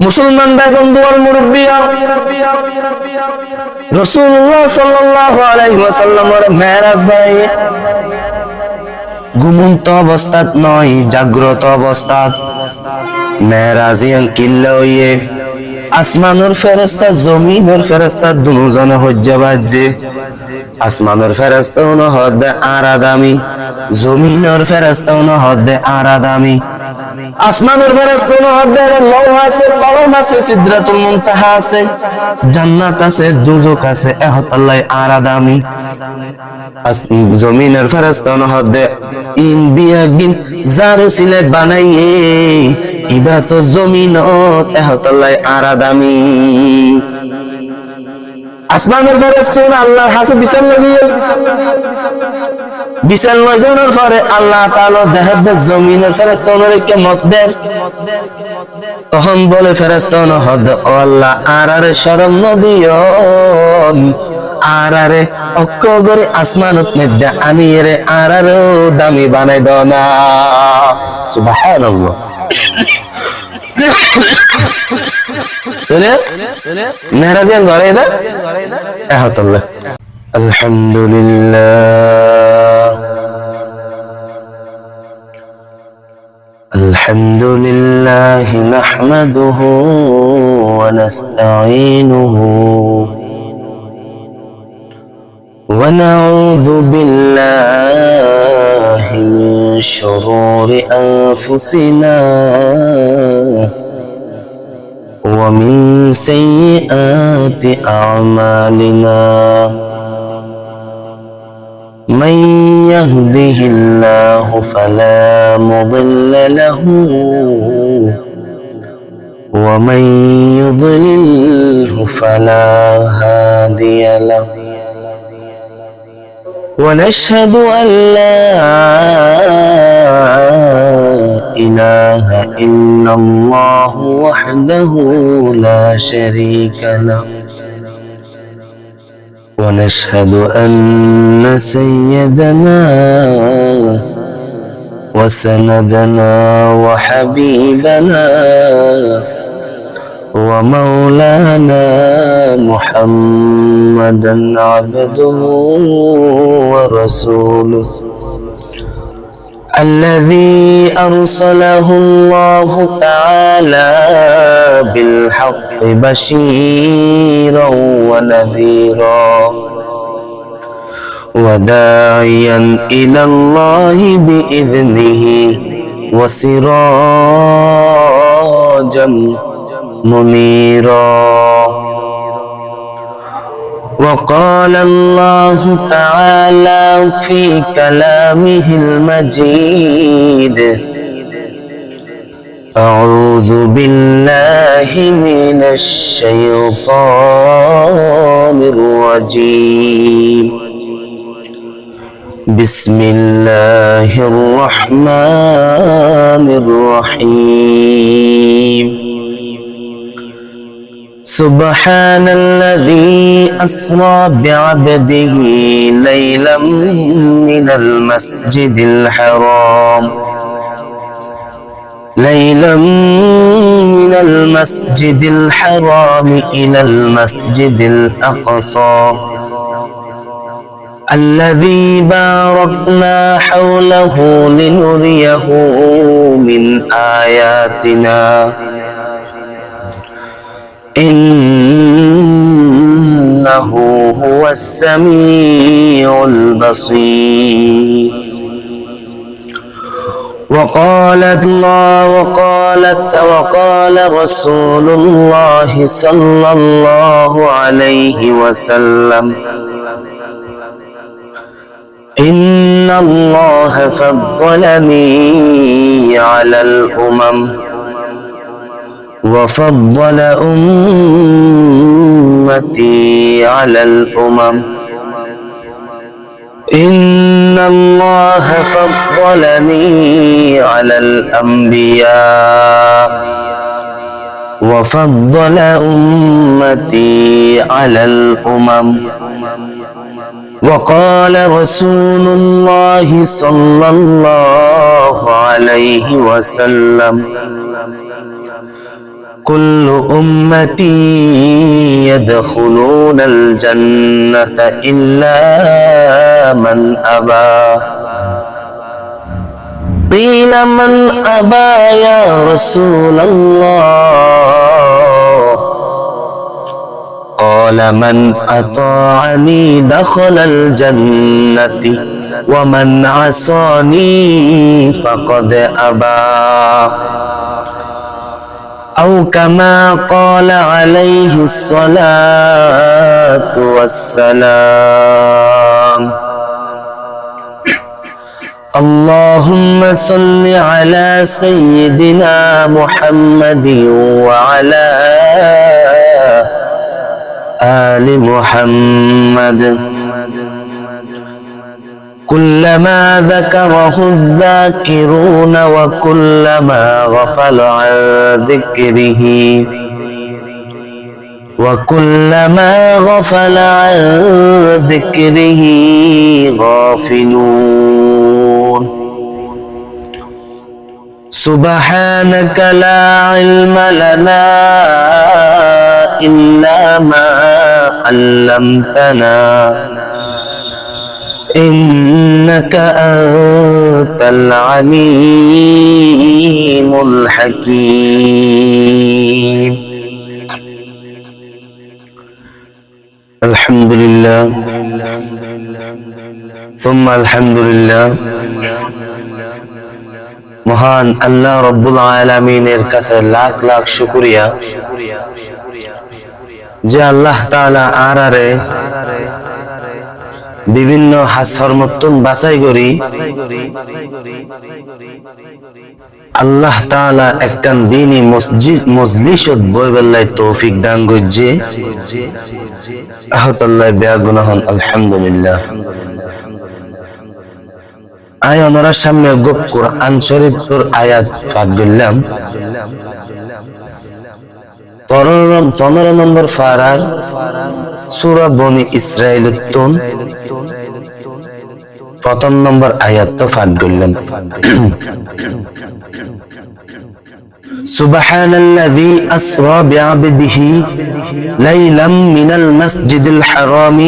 মুসলমান বেগম দুয়ার মুরব্বিয়া রাসূলুল্লাহ সাল্লাল্লাহু আলাইহি ওয়াসাল্লামের মেরাজ ভাই ঘুমন্ত অবস্থাত নয়, জাগ্রত অবস্থাত মেরাজিয়ান কিল্লাইয়ে আসমানের ফেরেশতা জমিনের ফেরেশতা দুজনে হজ্জা বাজে। আসমানের ফেরেশতা হদে আরাদামি, জমিনের ফেরেশতা হদে আরাদামি। আসমানের ফেরেশতা হদে লৌহ আছে, কলম আছে, সিদরাতুল মুনতাহা আছে, জান্নাত আছে, দুজক আছে, এহতাল্লাহ আরাদামি। জমিনের ফেরেশতা হদে ইন বিয়াগিন জারু সিলে বানাইয়ে ইবা তো জমিন এহতাল্লাহ আরাদামি। আসমানের ফেরেশতা আল্লাহর হাসে বিচার লাগিয়ে বিচার নজরের পরে আল্লাহ তাআলা দেহের জমিনের ফেরেশতাকে মত দেন। তখন বলে ফেরেশতা হদ ও আল্লাহ আরারে শরম নদিও, আরারে অক্ষ করে আসমানত মধ্যে আমি এরে আরারে দামি বানাই দাও না। সুবহানাল্লাহ। মেরাজিয়ান ঘরে না এহতাল্লাহ। আলহামদুলিল্লাহ আলহামদুলিল্লাহ নাহমাদুহু ওয়া নাস্তাঈনুহু ওয়া নাউযু বিল্লাহি মিন শুরুরি আনফুসিনা ومن سيئات أعمالنا من يهده الله فلا مضل له ومن يضلله فلا هادي له ونشهد أن لا إله إلا الله وحده لا شريك له ونشهد أن سيدنا وسندنا وحبيبنا ومولانا محمدا عبده ورسوله الذي أرسله الله تعالى بالحق بشيرا ونذيرا وداعيا إلى الله بإذنه وسراجا منيرا. وقال الله تعالى في كلامه المجيد أعوذ بالله من الشيطان الرجيم بسم الله الرحمن الرحيم سبحان الذي أسرى بعبده ليلا من المسجد الحرام إلى المسجد الأقصى الذي باركنا حوله لنريه من آياتنا إنه هو السميع البصير. وقال رسول الله صلى الله عليه وسلم إن الله فضلني على الأمم وفضل أمتي على الأمم إن الله فضلني على الأنبياء وفضل أمتي على الأمم. وقال رسول الله صلى الله عليه وسلم كل أمتي يدخلون الجنة إلا من أبى قيل من أبى يا رسول الله قال من أطاعني دخل الجنة ومن عصاني فقد أبى أو كما قال عليه الصلاة والسلام اللهم صل على سيدنا محمد وعلى آل محمد كلما ذكره الذاكرون وكلما غفل عن ذكره غافلون سبحانك لا علم لنا إلا ما علمتنا إنك أنت العليم الحكيم الحمد لله ثم الحمد لله মহান আল্লাহ রব্বুল আলামিনের কাছে লাখ লাখ শুকরিয়া যে আল্লাহ তাআলা আরারে বিভিন্ন হাসর মতন বাছাই করি আল্লাহ তাআলা একখান দিনী মজলিসত বইবেলাই তৌফিক দান করছে আহতাল্লাহ বেয়া গুনাহ আলহামদুলিল্লাহ আয় ওনার সামনে গপ কোরআন শরীফের আয়াত পাঠ করলাম 15 নম্বর ফারার সূরা বনি ইসরাঈলের প্রথম নম্বর আয়াত তো পাঠ করলাম سبحان الذي أسرى بعبده ليلا من المسجد الحرام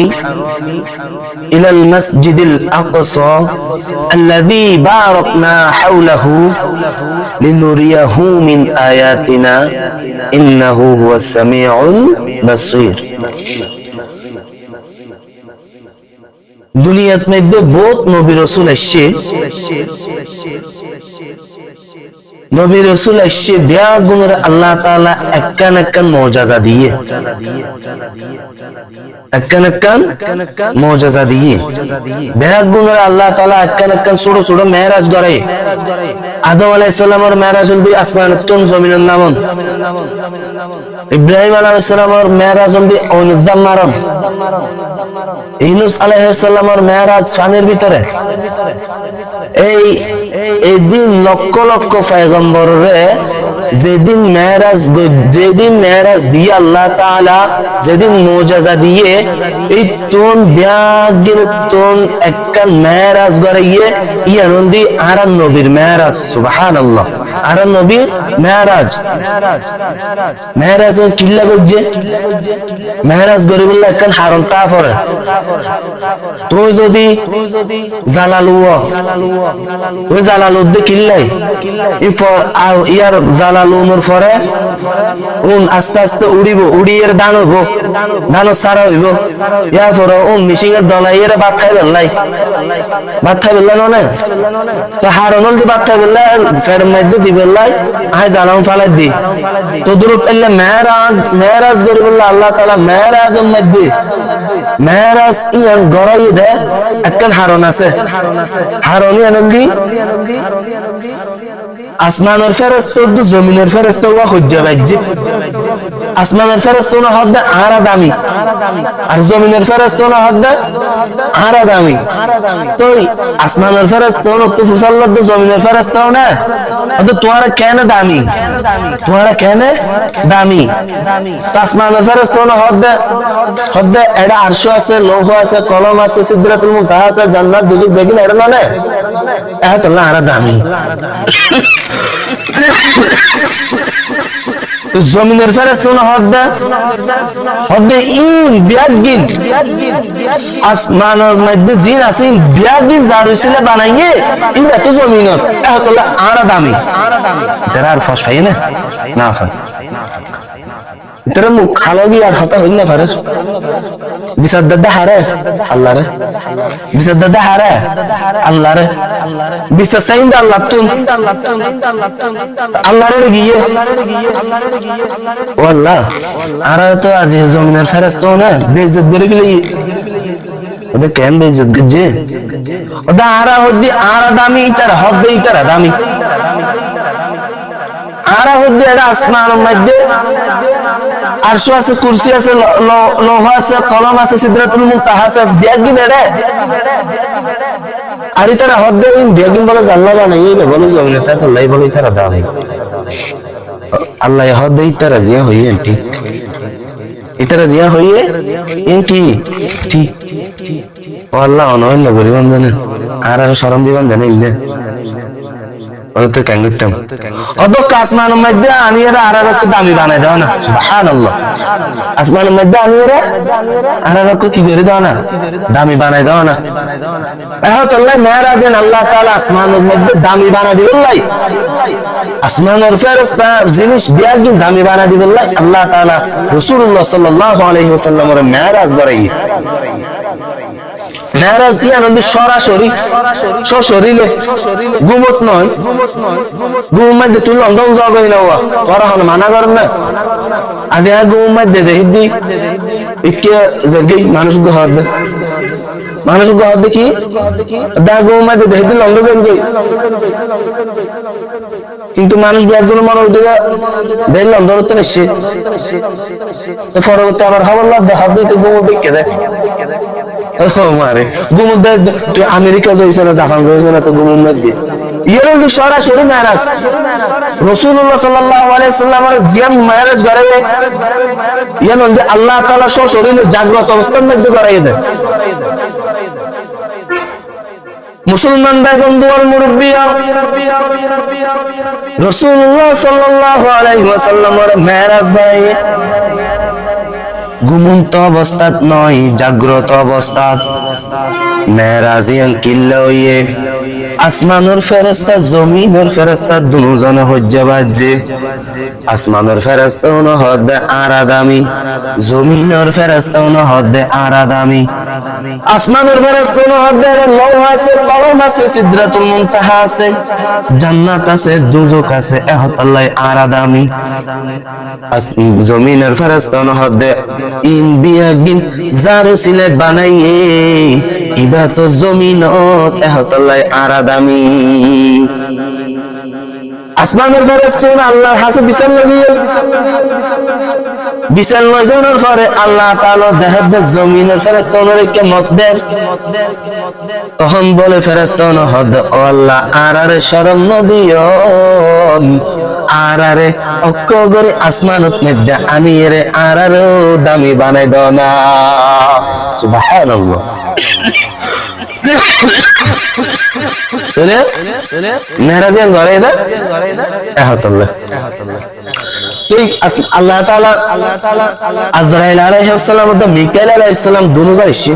إلى المسجد الأقصى الذي باركنا حوله لنريه من آياتنا إنه هو السميع البصير দুনিয়ার মধ্যে বহুত নবী রাসূল আসছে নবী রাসূল আসছে দেয়া গুণের আল্লাহ তাআলা একখান একখান মুআজিজা দিয়ে দেয়া গুণের আল্লাহ তাআলা একখান একখান ছোট ছোট মেরাজ করে আদম আলাইহিস সালামের মেরাজ হল আসমানের তুন জমিনের নামন ইব্রাহিম আলাইহিস সালামের মেরাজ হল জাম্মারন ইউনূস আলাইহিস সালামের মেরাজ পানির ভিতরে এই দিন লক্ষ লক্ষ পয়গম্বররে যেদিন মেরাজ দিয়ে আল্লাহ তাআলা যেদিন মুআজিজা দিয়ে এই তুন ব্যাগির তুন একটা মেরাজ গড়াইয়ে ইয়ানন্দি আরান নবীর মেরাজ সুবহানাল্লাহ আরান নবীর মেরাজ কিল্লা গজ্জে মেরাজ গরিবুল্লাহ একখান হারন কাফরে তুই যদি জালালুদ্দিন কিল্লাই ইয়ার জালালুনোর পরে আস্তে আস্তে উড়িয়ে দান হইব দান সারা হইব ইয়ার পরে মিশিংয়ের দলাই ভাত খাই বেল্লাই নয় তো হারনল দি ভাত খাই বেল্লাই ফের মধ্যে দি বেল্লাই আয় জালাম ফালাই দি তো দূর পেলে মেরাজ করি বললে আল্লাহ তাআলা মেরাজের মধ্যে মেরাজ ইয়ান গড়াই দে একখান হারন আছে হারনি আনন্দি আসমানের ফেরেশতা তো জমিনের ফেরেশতা ওয়া খুঁজে বাইজি আসমানের ফেরেশতা না হদ্দা আরা দামি আর জমিনের ফেরেশতা না হদ্দা আরা দামি তো আসমানের ফেরেশতা না তো ফুসাল্লাহ তো জমিনের ফেরেশতা না তো তোমারা কেন দামি তো আসমানের ফেরেশতা না হদ্দা এডা আরশ আছে লৌহ আছে কলম আছে সিদরাতুল মুনতাহা আছে জান্নাত দুজক দেখিন এডা না আরা দামি জমিনের ফেরেশতা না হদ্দে ইন বিয়াগিন আসমানের মধ্যে জিন আছে বিয়াগিন জারুসিলে বানাইয়ে ইনটা তো জমিনত এহতলে আরা দামি তেরা আর ফস পাই না ফাই তেরা মুখ খালগি আর হতা হইল না পারে বিচার দাদা হারে আল্লাহ রে বিচার দাদা হারে আল্লাহ রে বিচার সাইন আল্লাহ তুম আল্লাহ রে গিয়ে ওয়াল্লাহ আর তো আজিজ জমিনের ফেরেশতা না বেইজ্জত করে গেলি ওদের কেন বেইজ্জত গজে ওদা আরা হদ্দি আরা দামি ইতারা হদ্দি ইতারা দামি আরা হদ্দি এটা আসমানের মধ্যে আরশ আছে কুরসি আছে লৌহ আছে কলম আছে সিদরাতুল মুনতাহা আছে বিয়াগিন এড়ে আর ইতারা হদ্দে বিয়াগিন বলে আল্লাহ বানাইবে বলে জমিনে তা তো আল্লাহ বলে ইতারা দামি আল্লাহ হদ্দে ইতারা জিয়া হইয়ে ঠিক ইতারা জিয়া হইয়ে ঠিক ও আল্লাহ অনন্য গরিবান জানে আর শরম দিবান জানে ইলে ওতো কেন করতাম অদক আসমানের মধ্যে আনিরা আরারাকে দামি বানাই দাও না সুবহানাল্লাহ আসমানের মধ্যে আনিরা আরারাকে কি করে দাও না দামি বানাই দাও না আল্লাহ মেরাজেন আল্লাহ তাআলা আসমানের মধ্যে দামি বানাই দিবেলাই আসমানের ফেরেশতা জিনিস বিয়াগিন দামি বানাই দিবেলাই আল্লাহ তাআলা রাসূলুল্লাহ সাল্লাল্লাহু আলাইহি ওয়াসাল্লামের মেরাজ বাড়াই মেরাজ ইয়ানন্দি সরাসরি সশরীরে গুমত নয় গুম মধ্যে তুই লন্ডন যাবে না ওরা হল মানা করেন না আজ গুম মধ্যে দেখি ইকে যে মানুষ গহর দেখি দা গুম মধ্যে দেখি লন্ডন যাবে কিন্তু মানুষ একজন মনে উঠে দেয় লন্ডন তো নিচ্ছে পরবর্তী আবার খবর লাভ দেখা দিতে গুম দেখে দেয় আমেরিকা যাইছে না জাপান যাইছে না তো গুমুর মধ্যে ইয়ে সরাসরি মেরাজ রাসূলুল্লাহ সাল্লাল্লাহু আলাইহি ওয়াসাল্লামের জিয়ান মেরাজ করাইলে ইয়ে নন্দে আল্লাহ তাআলা সশরীরে জাগ্রত অবস্থার মধ্যে করাই দেয় মুসলমান ভাই বন্ধু আর মুরব্বিয়া রাসূলুল্লাহ সাল্লাল্লাহু আলাইহি ওয়াসাল্লামের মেরাজ ভাই ঘুমন্ত অবস্থাত নয় জাগ্রত অবস্থাত মেরাজিয়ান কিল্লাইয়ে আসমানের ফেরেশতা জমিনের ফেরেশতা দুজনে হজ্জা বাজে আসমানের ফেরেশতা হদে আরাদামি জমিনের ফেরেশতা হদে আরাদামি আসমানের ফেরেশতা হদে লৌহ আছে কলম আছে সিদরাতুল মুনতাহা আছে জান্নাত আছে দুজক আছে এহতাল্লাহ আরাদামি জমিনের ফেরেশতা হদে ইন বিয়াগিন জারুসিলে বানাইয়ে ইবা তো জমিনত এহতাল্লাহ আরাদামি আসমানের ফেরেশতা আল্লাহর হাসে বিচার লাগিয়ে বিচার নজরের পরে আল্লাহ তাআলা দেহবে জমিনের ফেরেশতাদের কিয়ামত দেন তখন বলে ফেরেশতা হদ ও আল্লাহ আরারে শরম নদিও আরারে অক্কগরে আসমানত মধ্যে আমি এর আরারও দামি বানাই দাও না সুবহানাল্লাহ মেরাজিয়ান ঘরে দা এহতাল্লাহ আল্লাহ তাআলা আজরাইল আলাইহিস সালাম ও মিকাইল আলাইহিস সালাম দুজন এসে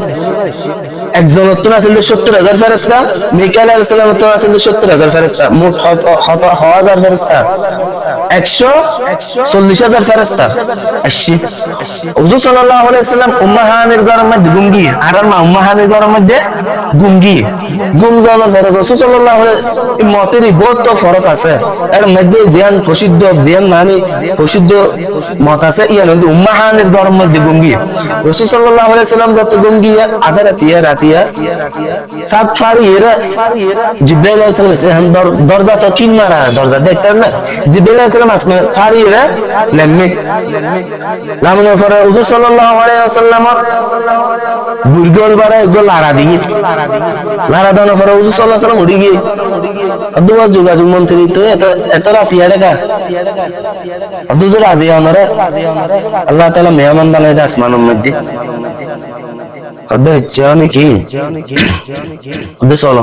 একজন তো আছে 70000 ফেরেশতা মিকাইল আলাইহিস সালাম তো আছে 70000 ফেরেশতা মোট 1000 ফেরেশতা 140000 ফেরেশতা এসে হুজুর সাল্লাল্লাহু আলাইহি ওয়াসাল্লাম উম্মাহানির ঘরের মধ্যে গুমগি আর মা উম্মাহানির ঘরের মধ্যে গুমগি গুমজানোর পরে রাসূল সাল্লাল্লাহু আলাইহি ওয়াসাল্লাম মতেরই বহুত ফরক আছে এর মধ্যে জিয়ান প্রসিদ্ধ জিয়ান মানে প্রসিদ্ধ মত আছে ইয়ান উম্মাহানির ঘরের মধ্যে গুমগি রাসূল সাল্লাল্লাহু আলাইহি ওয়াসাল্লাম যত গুমগি আদা রাতিয়া সাত ফারি এরা জিবরাইল আলাইহিস সালাম দরজা তো কিন মারা দরজা দেখতেন না জিবরাইল আলাইহিস সালাম আসমান ফারি এরা লেমে লামনের পরে হুজুর সাল্লাল্লাহু আলাইহি ওয়াসাল্লাম বুরগল বারে গো লারা দিয়ে লারা দানোর পরে হুজুর সাল্লাল্লাহু আলাইহি ওয়াসাল্লাম উড়ি গিয়ে দুয়া যোগাযোগ মন্ত্রী তো এত রাতিয়া দেখা দুজোর আজি আনরে আল্লাহ তাআলা মেহমান বানাই দেয় আসমানের মধ্যে হদে হচ্ছে নাকি হদে চলো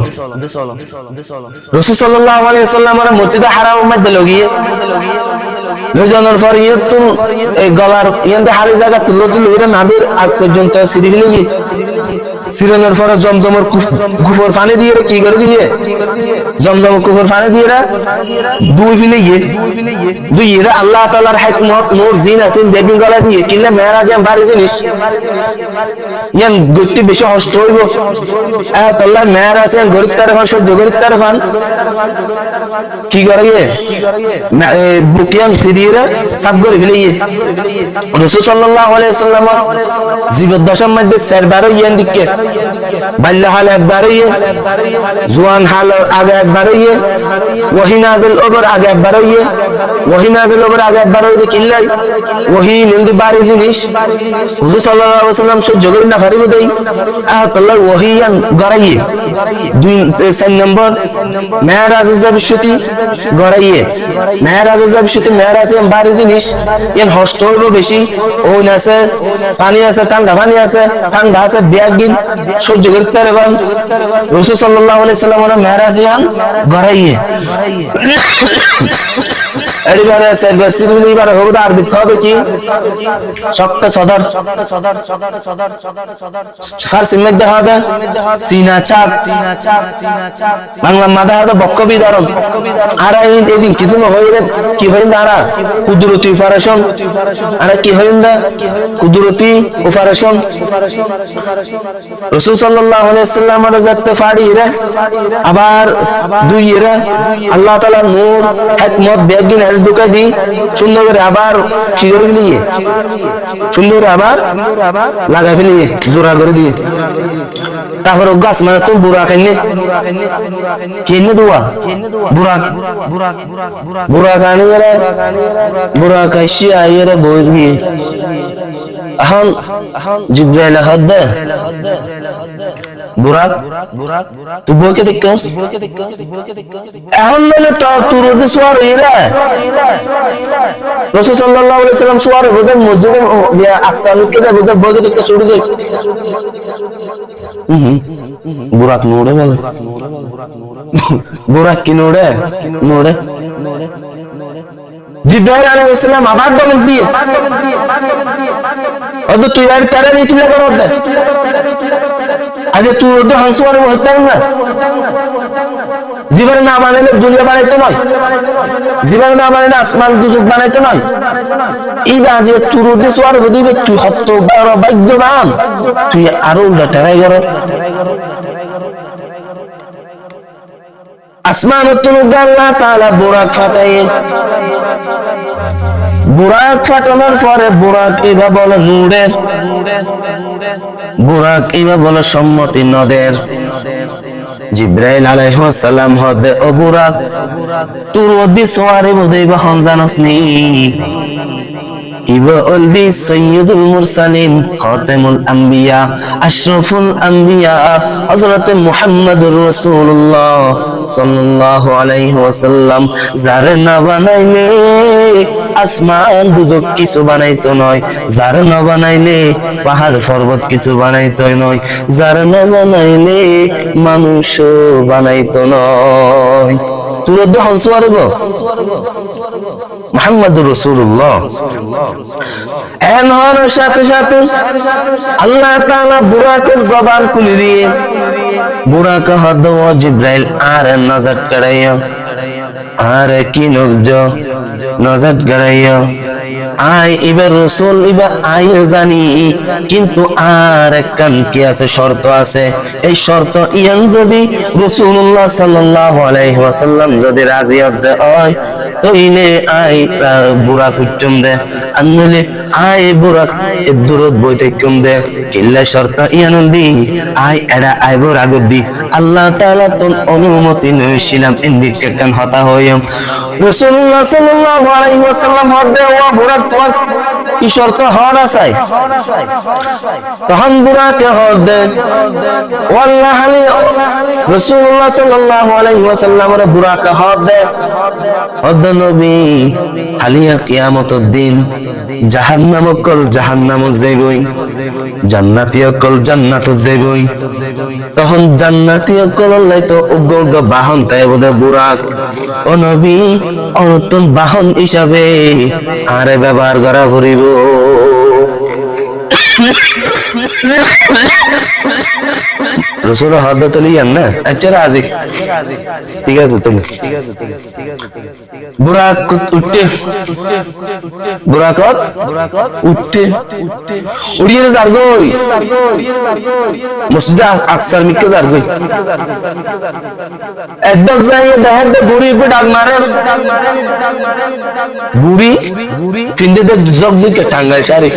রাসূল সাল্লাল্লাহু আলাইহি ওয়াসাল্লাম মসজিদে হারামের মধ্যে লগিয়ে লজানোর পর তো এই গলার ইয়াতে হারি জায়গা তুলো তুলো এরা নাবির আগ পর্যন্ত সিঁড়ি গিয়ে সিরানোর পর জমজমের কুফর পানি দিয়ে কি করে দিয়ে জমজমের কুফর পানি দিয়ে দুই ফিলে গিয়ে দুই এরা আল্লাহ তাআলার হিকমত নূর জিন আছেন বেগুন গলা দিয়ে কিনলে মেরাজ এম বাড়ি জিনিস ইয়ান গতি বেশি কষ্ট হইব আল্লাহ মেরাজ এম গরিব তারফান সহ্য গরিব তারফান কি করে না বুকিয়ান সিরিরা সব করে ফেলে রাসূল সাল্লাল্লাহু আলাইহি ওয়াসাল্লাম জীবদ্দশার মধ্যে সারবারও ইয়ান দিকে বাল্য হাল একবারে জওয়ান হাল আগে একবারে ওহী নাযিল ওপর আগে একবারে ওহী নাযিল ওপর আগে একবারে কিল্লাই ওহী নিন্দি বাড়ি জিনিস হুজুর সাল্লাল্লাহু আলাইহি ওয়াসাল্লাম সহ্য করে না পারিব দেই আল্লাহ ওহীয়ান গড়াইয়ে দুই তিন নম্বর মেরাজ জাবিশুতি গড়াইয়ে মেরাজ জাবিশুতি মেরাজ বাড়ি জিনিস ইয়ান কষ্ট হইব বেশি ওন আছে পানি আছে ঠান্ডা পানি আছে ঠান্ডা আছে বিয়াগিন সহ্য করতে পারবেন রাসূল সাল্লাল্লাহু আলাইহি ওয়াসাল্লাম মেরাজ ইয়ান গড়াইয়ে এরিবারে সেবা সিগুনি বারে হবে আর বিথদ কি শক্ত সদর ফারসি মধ্যে হবে সিনা চাপ বাংলা মাদা হবে বক্কবি ধরন আর এই দিন কিছু না হইরে কি হইন দাঁড়া কুদরতি অপারেশন আর কি হইন দা কুদরতি অপারেশন রাসূল সাল্লাল্লাহু আলাইহি ওয়াসাল্লাম এর জাতে ফাড়ি রে আবার দুই এরা আল্লাহ তাআলা নূর হিকমত বেগিন ঢুকা দি সুন্দর করে আবার কি করে নিয়ে সুন্দর আবার লাগা ফেলিয়ে জোড়া করে দিয়ে তারপর গাছ মানে তো বুড়া খাইনে কেনে দুয়া বুড়া খানি রে বুড়া খাইছি আইরে বই দিয়ে এখন জিব্রাইল হদ্দে বুরাক তুই বইকে দেখছস এখন মানে তো তুই রোদে সোয়ার হইরা রাসূল সাল্লাল্লাহু আলাইহি ওয়াসাল্লাম সোয়ার বদে মসজিদে ইয়া আকসালকে যা বদে বইকে দেখতে শুরু দে বুরাক নোড়ে বলে বুরাক কি নোড়ে জিব্রাইল আলাইহিস সালাম আবার বলেন দিয়ে অদ তুই আর তারা নিতে লাগো দে আজ তুই ওদের হাসওয়ারে হতে না জীবন না বানাইলে দুনিয়া বানাইতে নয় জীবন না বানাইলে আসমান দুজক বানাইতে নয় এই বাজে তুই ওদের সোয়ারে দিবে তুই হত বড় ভাগ্যবান তুই আরো উল্টা টাই করো আসমান তুই আল্লাহ তাআলা বুরাক ফাটায় বুরাক ফাটানোর পরে বুরাক এবা বলে নূরের বুরাক এবা বলে সম্মতি নদের জিব্রাইল আলাইহিস সালাম হদে ও বুরাক তুর ওদি সোয়ারে বদেবা হন জানসনি ইবা অলদি সাইয়্যিদুল মুরসালিন খাতামুল আম্বিয়া আশরাফুল আম্বিয়া হযরত মুহাম্মদুর রাসূলুল্লাহ সাল্লাল্লাহু আলাইহি ওয়াসাল্লাম যারে না বানাইলে আসমান দুজক কিছু বানাইতো নয় যারে না বানাইলে পাহাড় পর্বত কিছু বানাইতো নয় যারে না বানাইলে মানুষ বানাইতো নয় তুই দহন সোয়ারব মুহাম্মদুর রাসূলুল্লাহ এন হওয়ার সাথে সাথে আল্লাহ তাআলা বুরাকের জবান খুলে দিয়ে বুরাক হদ ও জিব্রাইল আর নজর করাইয়া আর কি নজর করাইয়া আই এবার রাসূল এবার আই জানি কিন্তু আর কান কি আছে শর্ত আছে এই শর্ত ইয়ান যদি রাসূলুল্লাহ সাল্লাল্লাহু আলাইহি ওয়াসাল্লাম যদি রাজি হয় তো ইনে আই বুরাক উচ্চম দে আনলে আই বুরাক দূরত বইতে কম দে কিল্লা শর্ত ইয়ান দি আই এডা আই বুরাক দি আল্লাহ তাআলা তো অনুমতি নইছিলাম ইন্দিকে কান হতা হইম রাসূলুল্লাহ সাল্লাল্লাহু আলাইহি ওয়াসাল্লাম হদে ওয়া বুরাক কি শর্ত হওয়ার আছে তখন বুরাকে হদে ওয়াল্লাহি রাসূলুল্লাহ সাল্লাল্লাহু আলাইহি ওয়াসাল্লাম বুরাকে হদে হদে নবী হালিয়া কিয়ামতের দিন জাহান্নাম অকল জাহান্নামত যাইবই, জান্নাতি অকল জান্নাতত যাইবই। তখন জান্নাতি অকল তো উগ্র বাহন তাই বোধ বুরাক। ও নবী অনতন বাহন হিসাবে আরে ব্যবহার করা করিব। রসুল হদ্দত লিয়ান না, আচ্ছা রাজি, ঠিক আছে তুমি বুরাক উঠতে, বুরাকত উঠতে উড়িয়ে যার গই মসজিদে আকসার মিকে যার গই একদম যাই দেখেন বুড়ি উপরে ডাক মারে, বুড়ি ফিন্দে জগ জিকে টাঙ্গাই সারি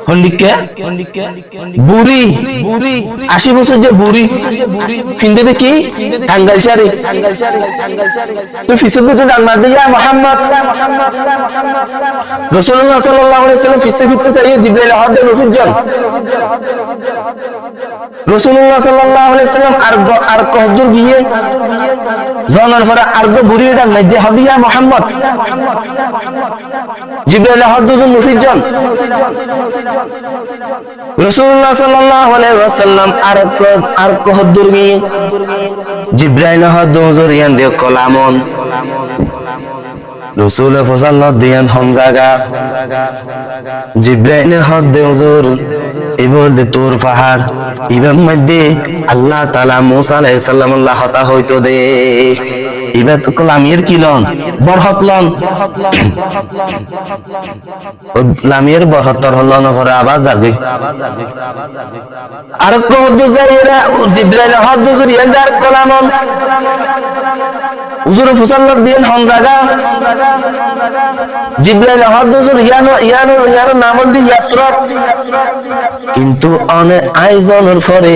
হন্ডিকে বুড়ি 80 বছর যে বুড়ি ফিন্দে দেখি টাঙ্গাই সারি তুই ফিসে দুটো ডাক মার দিয়া মোহাম্মদ। রাসূলুল্লাহ সাল্লাল্লাহু আলাইহি ওয়াসাল্লাম ফিসে ফিরতে চাইয়ে জিবরাইল হাতে রফিজন রাসূলুল্লাহ সাল্লাল্লাহু আলাইহি ওয়াসাল্লাম আর কহদুর গিয়ে জনার পরে আর বুড়ি ডাক মার যে হাবিয়া মোহাম্মদ। জিবরাইল হাতে রফিজন রাসূলুল্লাহ সাল্লাল্লাহু আলাইহি ওয়াসাল্লাম আর কহদুর গিয়ে জিবরাইল হাতে হুজুর ইয়ান দিয়ে কলামন রসুল ফসল দিয়ান হম জাগা জিব্রাইল হদ দে হুজুর এবার দে তোর পাহাড় ইবাম মধ্যে আল্লাহ তাআলা মুসা আলাইহিস সালাম আল্লাহ হতা হইতো দে ইবা তো লামির কিলন বরহত লন লামির বরহতর হলন করে আবার যাবে আর কত যাইরা জিব্রাইল হদ হুজুর ইয়াদার কলামন হুজুর ফসল দিয়ান হম জাগা জিবরাইল হদ হুজুর ইয়ানো নাম দি ইয়াসরব কিন্তু অনে আইজনের পরে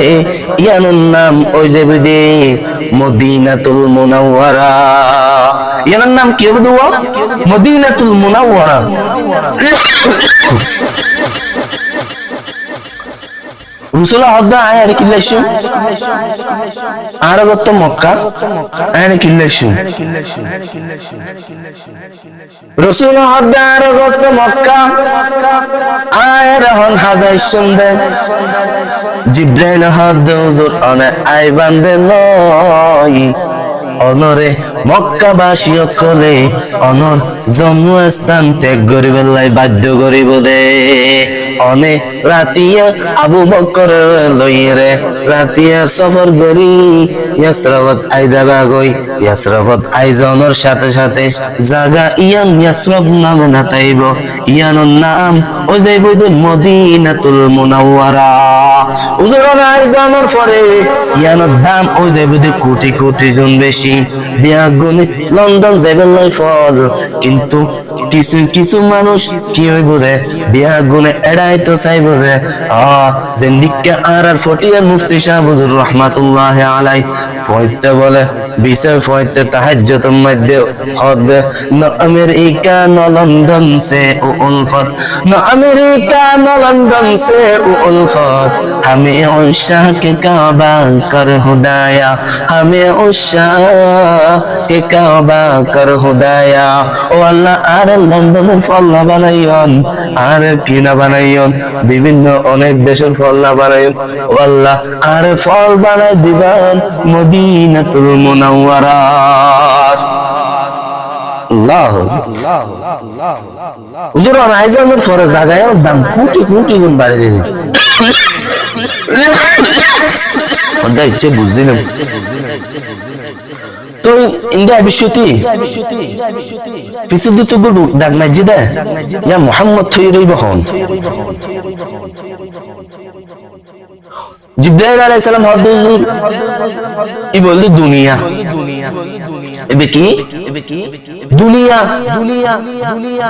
ইয়ানোর নাম ওই যে বিদে মদিনাতুল মুনাওয়ারা। ইয়ানোর নাম কি হবে দুয়া মদিনাতুল মুনাওয়ারা। রসুল হদ্দা আয়ারে কিল্লাইছু আর গত মক্কা আয়ারে কিল্লাইছু রসুল হদ্দা আর গত মক্কা আয়ারে হন হাজাইছুন দে জিবরাইল হদ্দ হুজুর অনে আই বান্দে নয় অনরে মক্কাবাসী সকলে অনর জন্মস্থান ত্যাগ করিবেলাই বাধ্য করিব দে অনে রাতিয়া আবু বকর লইরে রাতিয়ার সফর করি ইয়াসরাবত আইজাবা গই ইয়াসরাবত আইজনের সাথে সাথে জায়গা ইয়ান ইয়াসরাব নামে নাতাইব ইয়ানোর নাম ও যাইব মদিনাতুল মুনাওয়ারা। হুজুর আইজনের পরে ইয়ানোর দাম ও যাইব কোটি কোটি গুণ বেশি বিয়া গুণে লন্ডন যাইবেন লাই ফল কিন্তু কিছু কিছু মানুষ কি হইব রে বিয়া গুণে এড়াই তো চাইব যে যে নিকা আর ফটিয়ার মুফতি সাহেব হুজুর রহমাতুল্লাহ আলাই ফয়তে বলে বিচার ফয়তে তাহাজ্জুদের মধ্যে হবে না আমেরিকা না লন্ডন সে ও উলফত না আমেরিকা না লন্ডন সে ও উলফত हमें उषा के काबा कर हुदाया हमें उषा के काबा कर हुदाया ओ अल्लाह আর লন্ডনের ফল না বানাইয়ন আর কিনা বানাইয়ন বিভিন্ন অনেক দেশের ফল না বানাইয়ন ও আল্লাহ আর ফল বানাই দিবেন মদিনাতুল মুনাওয়ারা। আল্লাহ হুজুর আইজামের পরে জায়গায় দাম কোটি কোটি গুণ বাড়ে যাবে ওটা ইচ্ছে বুঝছিলাম তো ইন্ডিয়া বিশ্বতি পিছু দুটো গুরু ডাক মসজিদে ইয়া মুহাম্মদ থইরই বহন জিবরাইল আলাইহিস সালাম হুজুর ই বলল দুনিয়া এবে কি দুনিয়া দুনিয়া দুনিয়া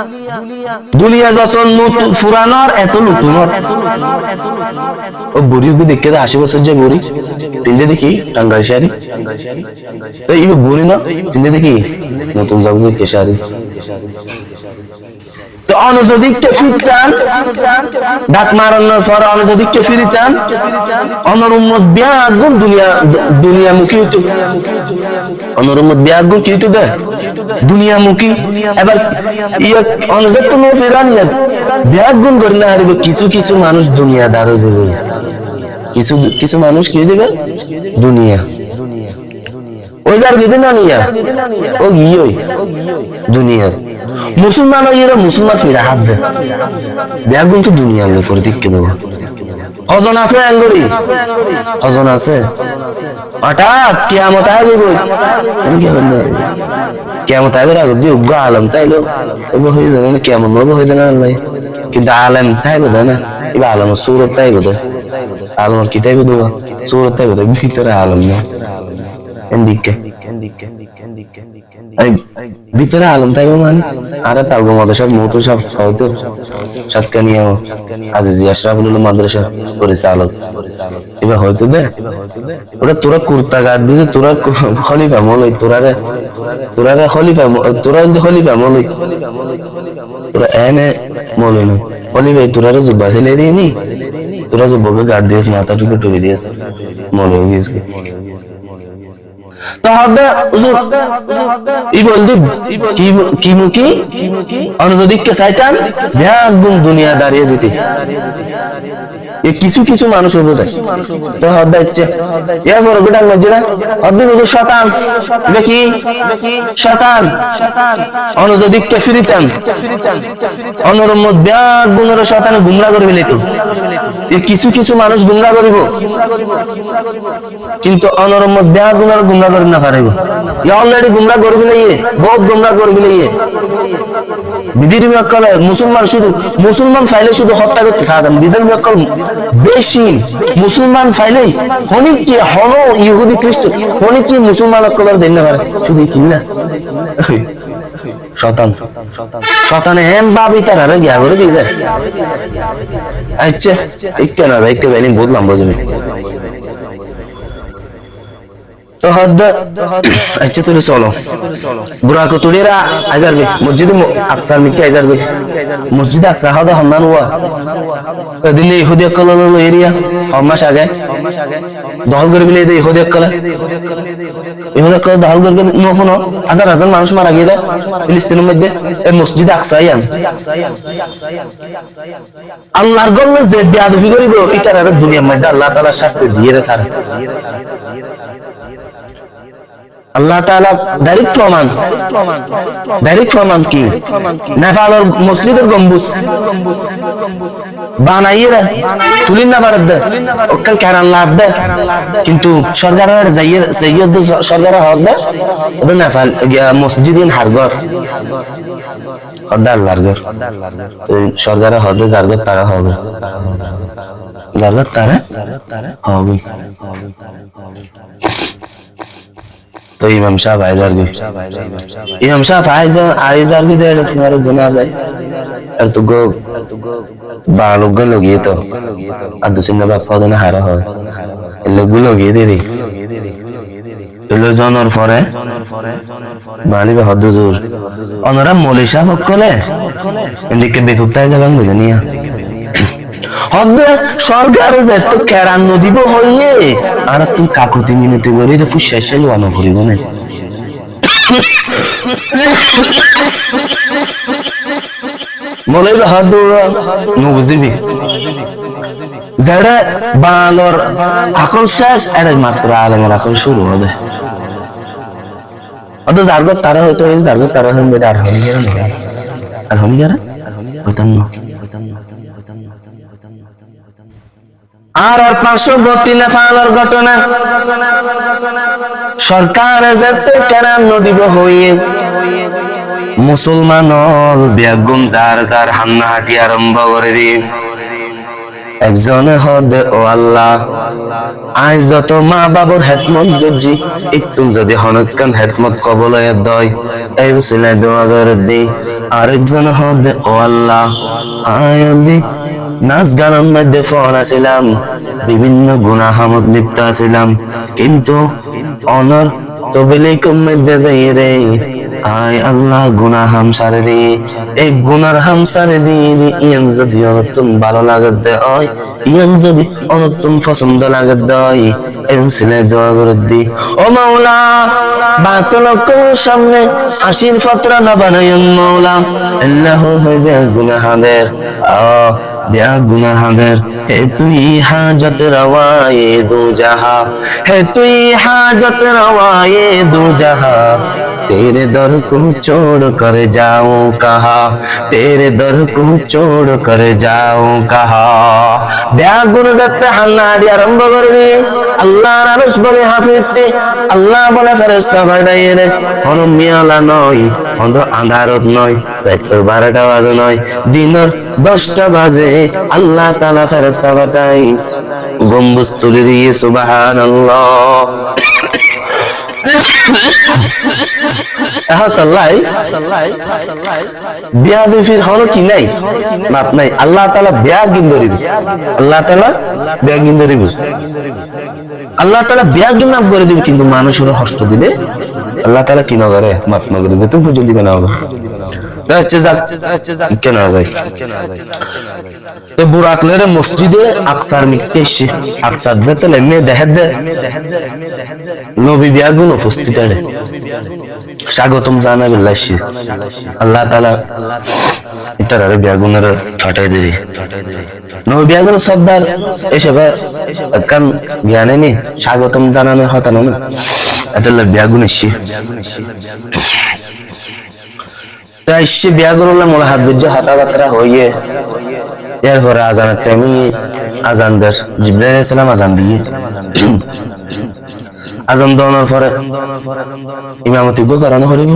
দুনিয়া যত নতুন পুরানোর এত নতুনর ও বুড়ি দেখে 80 বছর যে বুড়ি তিনটে দেখি টাঙ্গাই শাড়ি তো এই বুড়ি না তিনটে দেখি নতুন জগজগ কে শাড়ি তো অনজদিককে ফিরতান ডাক মারানোর পর অনজদিককে ফিরিতান অনর উম্মত বিয়াগুন দুনিয়ামুখী হইতো অনর উম্মত বিয়াগুন কি হইতো দে দুনিয়ামুখী এবার ইয়া অনজদ তো ফিরান ইয়া বিয়াগুন করে না হারিব কিছু কিছু মানুষ দুনিয়াদার হয়ে যাবে কিছু মানুষ কি হয়ে যাবে দুনিয়া ওই যার বিধি না নিয়া ও গিয়ে দুনিয়া মুসলমান এরা মুসলমান ফিরা হাত দেয় বেগুন তো দুনিয়া আনলে পরে দিককে দেবো হজন আছে আঙ্গুরি হজন আছে হঠাৎ কিয়ামত আগে কিয়ামত আগে রাখো দিয়ে উগ্র আলম তাইলো হয়ে যাবে না কেমন নব হয়ে যাবে আল্লাহ কিন্তু আলম তাই বোধ না এবার আলমের সুরত তাই বোধ আলমের কি তাই বোধ সুরত তাই বোধ ভিতরে আলম না এদিকে ভিতরে আলম থাকবে মানে আরে তালগো মাদ্রাসা মতো সব হয়তো সাতকানিয়া আজিজি আশরাফুল মাদ্রাসা পরিচালক এবার হয়তো দে ওরা তোরা কুর্তা গাদ দিছে তোরা খলিফা মলই তোরারে খলিফা তোরা খলিফা মলই তোরা এনে মলই না খলিফা তোরারে জুব্বা ছেলে দিয়ে নি তোরা জুব্বাকে গাদ দিয়েছ মাথা টুকু টুকে দিয়েছ মলই গিয়েছে অনজদিককে চাইতাম ব্যাগুন দুনিয়া দাঁড়িয়ে যেতে কিছু কিছু মানুষ বোঝায় তো হদ্দা ইচ্ছে এরপর গোটাং মসজিদে হদ্দি বুঝো শতান কি শতান অনজদিককে ফিরিতাম অনরম্মত ব্যাগুনের শতানে গুমরা করে ফেলিত কিছু কিছু মানুষ গুমরা করিব কিন্তু অনরম্মত ব্যাগুনের গুমরা করে না পারিব অলরেডি গুমরা করে ফেলিয়ে বহুত গুমরা করে ফেলিয়ে বিধির বিয়াক্কালে মুসলমান ফাইলে শুধু হত্যা করতে থাকেন বিধির বিয়াক্কাল বেশি মুসলমান ফাইলেই হনি কি হন ইহুদি খ্রিস্ট হনি কি মুসলমান অক্কলার দেন না পারে শুধু কি না শতানে হেন ভাবি তারা গিয়া করে দিয়ে দেয় আচ্ছা একটু না একটু জানি বললাম বুঝলি তো আচ্ছা তুলে চলো বুড়া কতুড়িরা আজার গে মসজিদে আকসার মিকে আজার গে মসজিদে আকসা হাদা হান্নান ওয়া দিনে ইহুদি কলল এরিয়া হমাস আগে দহল করে বিলে দে ইহুদি কল দহল করে নফন হাজার হাজার মানুষ মারা গিয়ে ফিলিস্তিনের মধ্যে এই মসজিদে আকসা ইয়ান আল্লাহর গল্লে যে বেয়াদবি করিব এটার আর দুনিয়ার মধ্যে আল্লাহ তাআলা শাস্তি দিয়ে রে সারা আল্লাহ তাআলা ডাইরেক্ট প্রমাণ কি নেপালের মসজিদের গম্বুজ বানাইয়ে তুলিন না পারে ওখান কেরান লাভ দেয় কিন্তু সরকারের সরকারের হক দেয় ওদের নেপাল মসজিদিন হারগর আল্লাহর ঘর সরকারের হদে জারগর তারা হবে জারগর তারা হবে তো ইমাম সাহেব আইজার কি দেয় তোমার গুনাহ যায় আর তো গো বালক লগিয়ে তো আর দুসিন না বাপ পদে না হারা হয় লোক লগিয়ে দে এলো জনর পরে মালিবা হদ্দুর অনরা মৌলী সাহেব কলে এদিকে বেকুবতায় যাবেন বুঝে নিয়া হদ্দে সরকার যে তো কেরান নদীব হইয়ে আর তুই কাকুতি মিনতি করে রে ফুসাই সে লোয়ানো ভরিব না মৌলাইবা হদ্দুর নবুজিবি যারা বাংলার আকল শেষ এর মাত্র আলেমের আকল শুরু হবে অত জারগত তারা হয়তো জারগত তারা হবে আর হমি গেরা হইতাম না আর পার্শ্ববর্তী নেপালের ঘটনা সরকার যেতে কেরান নদীব হইয়ে মুসলমান বেগুন যার যার হান্না হাঁটি আরম্ভ করে দিয়ে একজনে হদে ও আল্লাহ আজ যত মা বাবুর হেতমত গজি একটু যদি হনকান হেতমত কবলয়ে দয় এই উসিলায় দোয়া করে দি আরেকজন হদে ও আল্লাহ আয়দি নাচ গানের মধ্যে ফোন আছিলাম বিভিন্ন গুনাহামত লিপ্ত আছিলাম কিন্তু অনর তবলিকুম মধ্যে যাই রে আয় আল্লাহ গুনাহ হামসারে দি এই গুনার হামসারে দি ইয়ান যদি অনতুম ভালো লাগে দেয় ইয়ান যদি অনতুম পছন্দ লাগে দেয় এবং ছেলে দোয়া করে দি ও মাওলা বাতলক সামনে আশির ফাতরা না বানাইন মাওলা আল্লাহ হবে গুনাহগার বিয়া গুনাহগার হে তুই হাজত রওয়ায়ে দো জাহা হে তুই হাজত রওয়ায়ে দো জাহা तेरे दर को छोड़ कर जाऊं कहा तेरे दर को छोड़ कर जाऊं कहा ব্যাগুন যাতে হান্নাড়ি আরম্ভ করবি আল্লাহর আরশ বলে হাফিজতে আল্লাহ বলে ফেরেশতা পাঠাইয়ে রে কোন মিয়ালা নয় কোন আন্ধারত নয় রাতের 12টা বাজে নয় দিনের 10টা বাজে আল্লাহ তাআলা ফেরেশতা পাঠাই গম্বুজ তুলে দিয়ে সুবহানাল্লাহ বিয়া দিফির হলো কি নাই মাপ নাই আল্লাহ তাআলা বিয়া গিন্দরিব আল্লাহ তাআলা বিয়া গিন্দরিব আল্লাহ তাআলা বিয়া গিন্নাপ করে দিবে কিন্তু মানুষের কষ্ট দিলে আল্লাহ তাআলা কি না করে মাপ না করে যেতে পর্যন্ত দিবে না কেন ভাই তো বুরাকলের মসজিদে আকসার মিকেশে আকসার যেতে লেমে দেখে নবী বিয়াগুন উপস্থিত আছে স্বাগতম জানাবিল্লাহি আল্লাহ তাআলা ইতারে বিয়াগুনের ফাটাই দিবি নবী বিয়াগুন সর্দার এসব কান জ্ঞানে নি স্বাগতম জানানোর কথা না এটা বিয়াগুন এসে তাই সে বিয়া করলাম মোলা হাত বুঝে হাতাবাতরা হইয়ে এরপরে আজানের টাইমে আজান বের জিবরাইল আলাইহিস সালাম আজান দিয়ে আজান দেওয়ার পরে ইমামতি করানো হরিব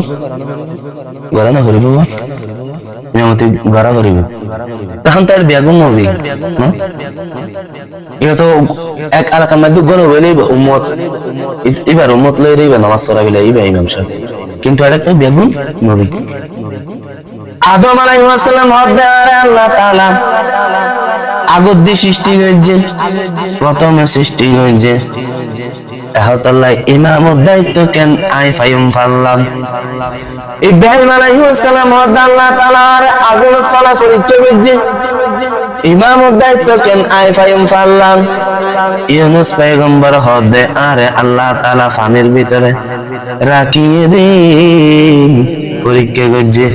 ইমামতি গড়া হরিব তখন তার বেগুন নবী এটা তো এক এলাকার মধ্যে গণ বলে উম্মত এবার উম্মত লই রইবে নামাজ পড়াবিলে ইমাম সাহেব কিন্তু এটা তো বেগুন নবী আদম আলাইহিস সালাম হবে আল্লাহ তাআলা আগত দিয়ে সৃষ্টি হয়েছে প্রথমে সৃষ্টি হয়েছে আল্লাহ ইমামত দায়িত্ব কেন আই ফাইম ফাল্লাম ইব্রাহিম আলাইহিস সালাম হবে আল্লাহ তাআলার আগত চলা পরীক্ষা হয়েছে ইমামত দায়িত্ব কেন আই ফাইম ফাল্লাম ইউনূস পয়গম্বর হবে আরে আল্লাহ তাআলা পানির ভিতরে রাখিয়ে দিন পরীক্ষা করছে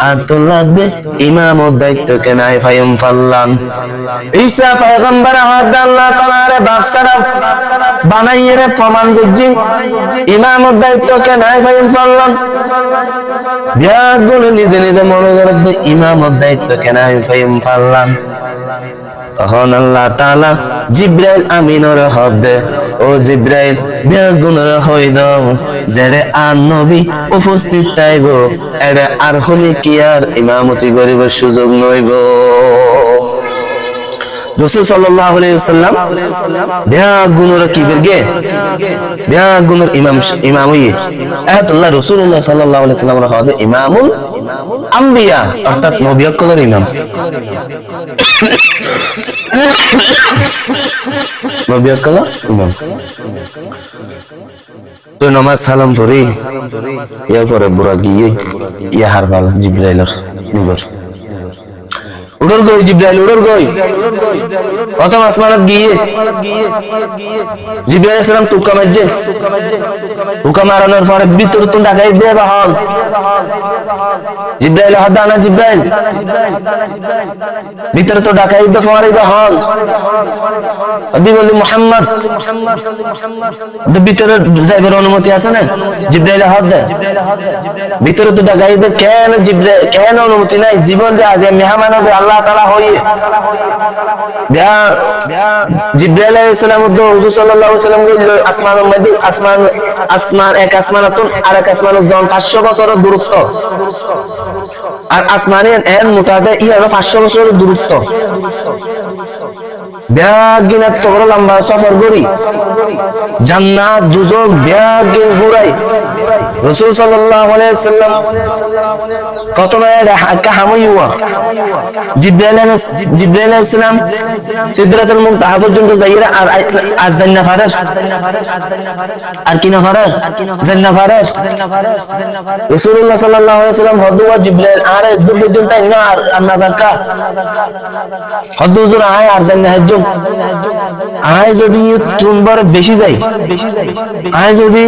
আতুল্লাহ দে ইমামত দায়িত্ব কেন আই ফাইম ফাল্লাম ঈসা পয়গম্বর হবে আল্লাহ তাআলার বাদশাহ বানাইয়ে রে প্রমাণ করছে ইমামত দায়িত্ব কেন আই ফাইম ফাল্লাম বিয়াগুলো নিজে নিজে মনে করে ইমামত দায়িত্ব কেন আই ফাইম ফাল্লাম তখন আল্লাহ তাআলা জিবরাইল আমিনের হবে ও জিবরাইল বেগুনের হই দাও জেরে আর নবী উপস্থিত তাইব এর আর হলি কি আর ইমামতি করিবার সুযোগ নইব রাসূল সাল্লাল্লাহু আলাইহি ওয়াসাল্লাম বেগুনের কি করবে বেগুনের ইমামই আল্লাহ রাসূলুল্লাহ সাল্লাল্লাহু আলাইহি ওয়াসাল্লাম হবে ইমামুল আম্বিয়া অর্থাৎ নবিয়কদের ইমাম নবিয়কদের ইমাম তো নামাজ সালাম পড়ি এরপরে বুড়া গিয়ে ইয়ার বাল জিবরাইলের নিবর উড়র গই জিবরাইল উড়র গই প্রথম আসমানত গিয়ে জিবরাইল আলাইহিস সালাম তুকা মারছে তুকা মারানোর পরে ভিতর তো ঢাকাই দিয়ে বাহন জিবরাইল হাদানা জিবরাইল ভিতর তো ঢাকাই দিয়ে পরে বাহন আদি বলি মুহাম্মদ ভিতরে যাইবার অনুমতি আছে না জিবরাইল হাদা ভিতরে তো ঢাকাই দিয়ে কেন জিবরাইল কেন অনুমতি নাই জীবন যে আজ মেহমান হবে আল্লাহ তাআলা হই জিবরাইল আলাইহিস সালাম হুজুর সাল্লাল্লাহু আলাইহি ওয়াসাল্লাম আসমানের মধ্যে আসমান এক আসমানাতুন আরেক আসমানের জন 500 বছরের দূরত্ব আর আসমানের এর মোটাতে ইয়া 500 বছরের দূরত্ব ব্যাগিন এত বড় লম্বা সফর করি জান্নাত দুজক ব্যাগিন ঘুরাই রাসূল সাল্লাল্লাহু আলাইহি ওয়াসাল্লাম কত না কাহামুয়া জিবরাইল আলাইহিস সালাম সিদরাতুল মুনতাহা পর্যন্ত যাইরা আর জান্নাত ফারাস আর কি না ফারাস জান্নাত ফারাস রাসূলুল্লাহ সাল্লাল্লাহু আলাইহি ওয়াসাল্লাম হদুয়া জিবরাইল আর দূর পর্যন্ত না আর নাজারকা হদুজুর আয় আর জান্নাত হাজুম আয় যদি তুমবার বেশি যায় আয় যদি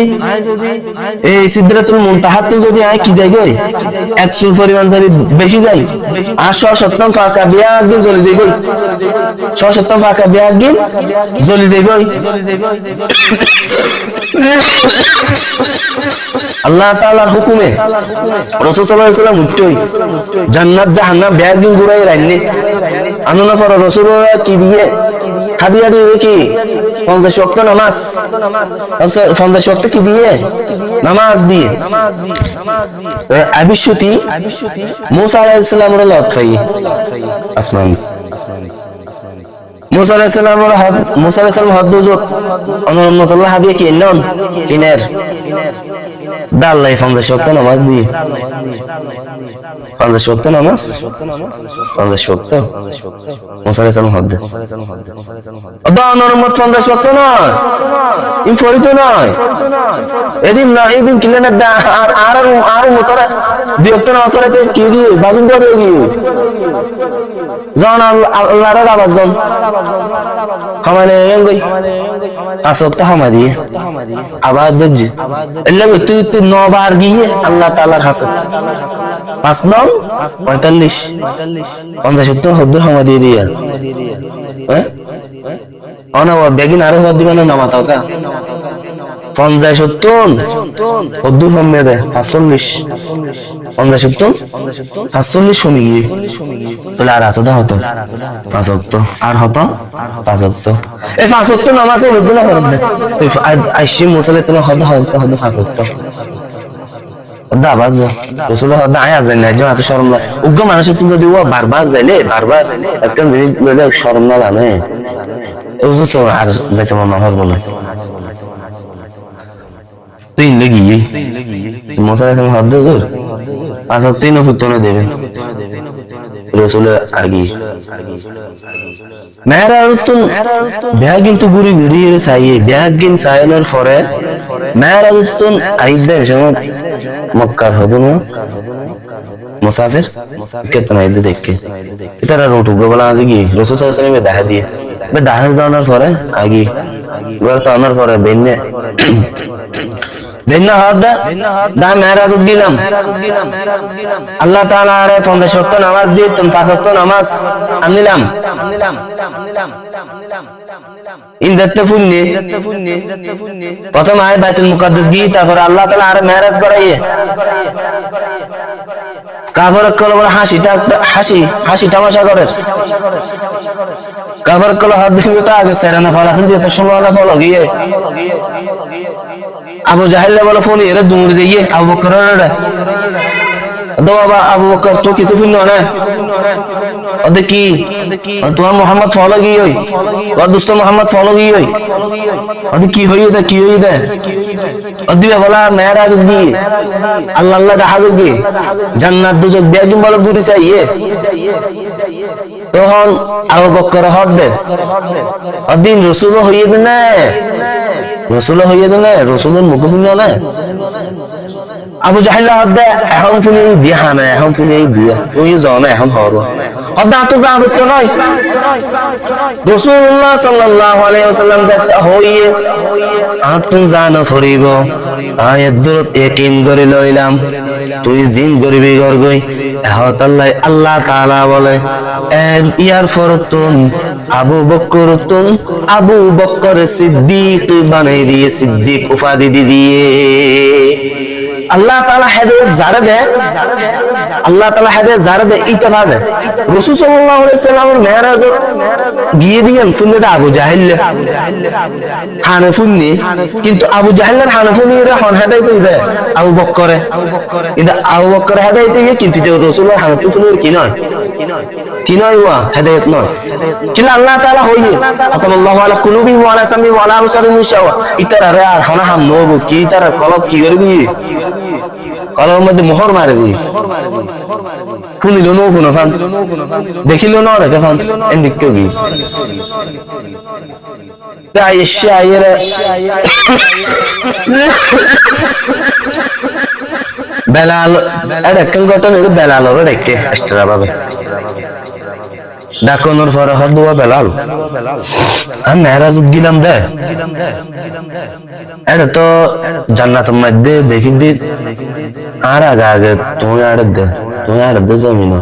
এই সিদরাতুল মুনতাহা তো যদি আয় কি যায় গই 100 পরিমাণ যদি বেশি যায় আর 170 ফাঁকা বিয়াগিন জ্বলে যায় গই 170 ফাঁকা বিয়াগিন জ্বলে যায় গই আল্লাহ তাআলার হুকুমে রাসূল সাল্লাল্লাহু আলাইহি ওয়াসাল্লাম উঠতই জান্নাত জাহান্নাম বিয়াগিন ঘুরাই রাইনে আননা পর রাসূলুল্লাহ কি দিয়ে হাদিয়া দিয়ে কি 50 ওয়াক্ত নামাজ 50 ওয়াক্ত কি দিয়ে নামাজ দিয়ে আবিশুতি মুসা আলাইহিস সালামের লতফাই আসমান মুসা আলাইহিস সালাম হদুজত অনুমতুল্লাহ হাদিয়া কি নন কিনের দাল্লাই 50 ওয়াক্ত নামাজ দিয়ে 50 ওয়াক্ত নামাজ 50 ওয়াক্ত মুসা আলাইহিস সালাম হদ দান অনুমত 50 ওয়াক্ত না ইনফরিত নয় এদিন কিলেন আর মোতরা দুই ওয়াক্ত নামাজ পড়াতে কি দিয়ে বাজুন করে কি জন আল্লাহর আওয়াজ জন হামানে গই আসক্ত হামা দিয়ে আবার দেখজি এল্লা তুই 9 বার গিয়ে আল্লাহ তাআলার হাসান 5 নং 45 50 70 হদ্দুর হামা দিয়ে দিয়া হ্যাঁ অনা বেগিন আরো হদ দিবেন না মাথাও কা 50 70 হদ্দুর হামে দে 45 50 70 45 শুনি গিয়ে তাহলে আর আছে হতো 5 ওয়াক্ত আর হতো 5 ওয়াক্ত এই 5 ওয়াক্ত নামাজে হদ্দুর না হদ দে আইসি মুসা আলাইহিস সালাম হদ 5 ওয়াক্ত দা বাজ রাসূলুল্লাহ দায়া যায় না যত শরম না উগ্র মানুষের তো যদি ও বারবার যাইলে বারবার একটা জিনিস বলে শরম না জানে ওজো সব আর যাইতে মন না বলে তুই লাগি মুসা আলাইহিস সালাম হদ দূর আসক তিন ফুট না দেবে রাসূল আগে মেরাতুন ব্যাগিন তো গুরি গুরি এর চাইয়ে ব্যাগিন চাইলার পরে মেরাতুন আইবে যেমন মক্কার হদুন মুসাফির কিতনা ইদ দেখকে ইতারা রোট গোবলা আজ কি রাসূল সাল্লাল্লাহু আলাইহি ওয়াসাল্লাম দেখা দিয়ে দেখা দেওয়ার পরে আগে ঘর তো আনার পরে বেন্না হাত দা মেরাজ দিলাম আল্লাহ তাআলা আরে 50 ওয়াক্ত নামাজ দিয়ে তুমি 5 ওয়াক্ত নামাজ আনলাম ইন যাতে ফুন্নি প্রথম আয় বাইতুল মুকাদ্দাস গিয়ে তারপর আল্লাহ তাআলা আরে মেরাজ করাইয়ে কাফর কল বড় হাসি তামাশা করে কাফর কল হাত দিয়ে তো আগে সেরানা ফলাসন দিয়ে তো সময় ফলো গিয়ে আবু জাহেল বলে ফোন এর দূর যাইয়ে আবু বকর রে দো বাবা আবু বকর তো কিছু ফিন না ওদে কি তো মোহাম্মদ ফলো গিয়ে হই ও দোস্ত মোহাম্মদ ফলো গিয়ে হই ওদে কি হই দে ওদে বলা মেরাজ দি আল্লাহ দেখা গিয়ে জান্নাত দুজক বেগম বলে দূরে চাইয়ে তখন আবু বকর হদ দে ওদিন রাসূল হইয়ে না রাসূল হইয়ে না রাসূলের মুখ শুনলো না আবু জাহেল হদ এখন শুনি দিয়া না এখন শুনি দিয়া ওই যাও না এখন হরো হদা তো যাবে তো নয় রাসূলুল্লাহ সাল্লাল্লাহু আলাইহি ওয়াসাল্লাম হইয়ে আতুন জানা ফরিব আয়াত দূর ইয়াকিন করে লইলাম তুই জিন গরিবি গরগই হত আল্লাহ তাআলা বলে ইয়ার ফরতুন আবু বকর সিদ্দিক বানাই দিয়ে সিদ্দিক উপাধি দিয়ে আল্লাহ তাআলা হেদায়েত যারা দেয় এটা ভাবে রাসূল সাল্লাল্লাহু আলাইহি ওয়াসাল্লামের মেরাজ গিয়ে দিয়েন ফুন্নেটা আবু জাহেল হানাফুন্নি কিন্তু আবু জাহেলের হানাফুনিরা হন হেদায়েত দেয় আবু বকরে কিন্তু আবু বকর হেদায়েত কিন্তু রাসূলের হানাফুনির কি নয় কি নয় ওয়া হেদায়েত নয় কিলা আল্লাহ তাআলা হইয়ে আতাল্লাহু আলা কুলুবিহিম ওয়া আলা সামিহিম ওয়া আলা আবসারিহিম গিশাওয়া ইতারা রে আর হানা হাম নবু কি তারা কলব কি করে দিয়ে কলবের মধ্যে মোহর মারে দিয়ে শুনিল নো শুনো ফান দেখিল না রে ফান এন্ডিক কি তাই শায়ের বেলাল এটা কোন ঘটনা বেলাল ওরে দেখতে এক্সট্রা ভাবে ডাকনোর পরে হদুয়া বেলাল আমি মেরাজ গিলাম দে এটা তো জান্নাতের মধ্যে দেখি দি আর আগে আগে তুমি আর দে জমিন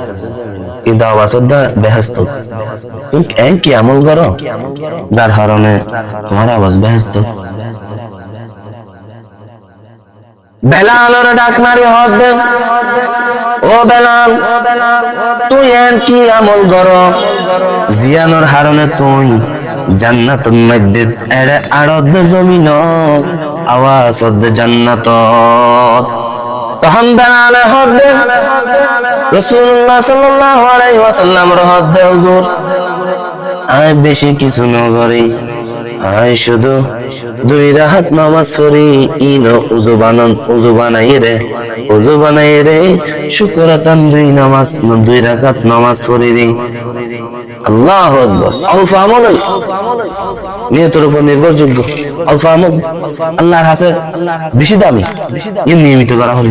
কিন্তু আওয়াজ দা বেহেস্ত তুমি কি আমল করো যার কারণে তোমার আওয়াজ বেহেস্ত বেলাল ডাক মারি হদ দে ও বেলাল তুই এর কি আমল করো জিয়ানোর হারণে তুই জান্নাতের মধ্যে এড়ে আড়দ জমিন আওয়াজ দে জান্নাত তখন বেলাল হদ দে রাসূলুল্লাহ সাল্লাল্লাহু আলাইহি ওয়াসাল্লাম হদ দে হুজুর আয় বেশি কিছু নজরে আয় শুধু 2 রাকাত নামাজ পড়ি ইনো উযু বানাই রে শুকরাতান 2 রাকাত নামাজ পড়ি রে আল্লাহু আকবার আল্লাহ আমল নিয়তের উপর নির্ভরযোগ্য আল্লাহ আমল আল্লাহর কাছে বেশি দামি নিয়মিত করা হলো